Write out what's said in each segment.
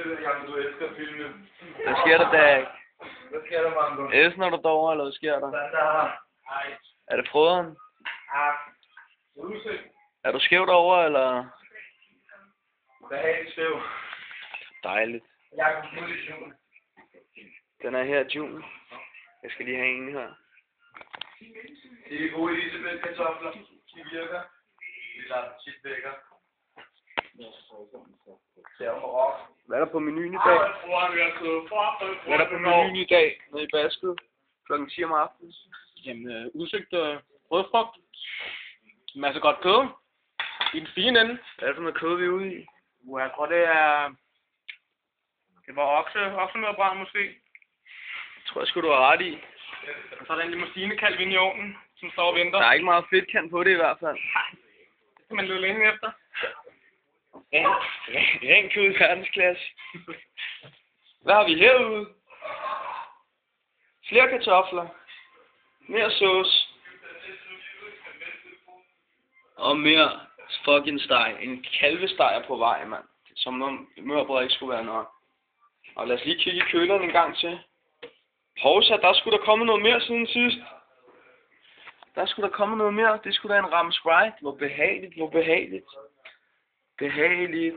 ved jeg, du elsker filmen. Hvad sker der, Dag? Hvad sker der, Mango? Elsner du derovre, eller hvad sker der? Er det frøderen? Er du skæv derovre, eller? Hvad er det skæv? Dejligt. Jeg er på position. Den er her, June. Jeg skal lige have en her. Det er gode Elisabeth-kartofler. De virker. Vi lader tit vækker. Hvad er der på menuen i dag? Hvad er der på menuen i dag nede i basket? Klokken 10 om aftenen? Jamen, udsigt rødfrugt. En masse godt kød. I den fine ende. Hvad er det for noget kød, vi er ude i? Jeg tror, det var oksemørbrand måske. Jeg tror sgu, du har ret i. Og så er der en limousinekalv inde i ovnen, som står og venter. Der er ikke meget fedtkant på det i hvert fald. Det kan man løbe længe efter. Ren kød i verdensklasse. Hvad har vi herude? Flere kartofler. Mere sauce. Og mere fucking steg. En kalvesteg er på vej, mand. Som om mørbrød ikke skulle være nok. Og lad os lige kigge i køleren en gang til. Hovsa, der skulle der komme noget mere siden sidst. Der skulle der komme noget mere. Det skulle da en ramme Sprite. Hvor behageligt, hvor behageligt. Behageligt.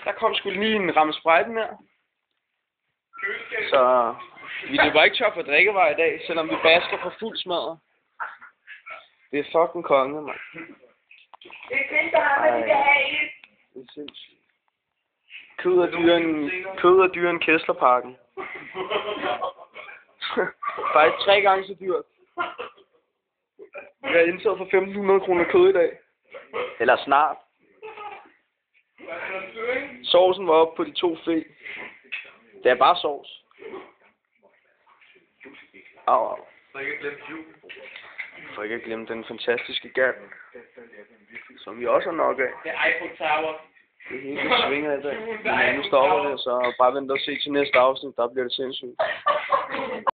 Der kom sgu lige en ramme Sprite mere. Så vi løber ikke tør for drikkevarer i dag, selvom vi basker på fuld smadret. Det er fucking konge, mand. Det er fedt, der har været behageligt. Det er sindssygt. Kød er dyrere end Kesslerparken. Faktisk 3 gange så dyrt. Jeg har indtaget for 1.500 kroner kød i dag. Eller snart. Sovsen var oppe på de 2 fe. Det er bare sovs. Au. For ikke at glemme den fantastiske gal, som vi også har nok af. Det er Eiffel Tower. Det hele svinger i dag. Men nu stopper det, så bare vent og se til næste afsnit, der bliver det sindssygt.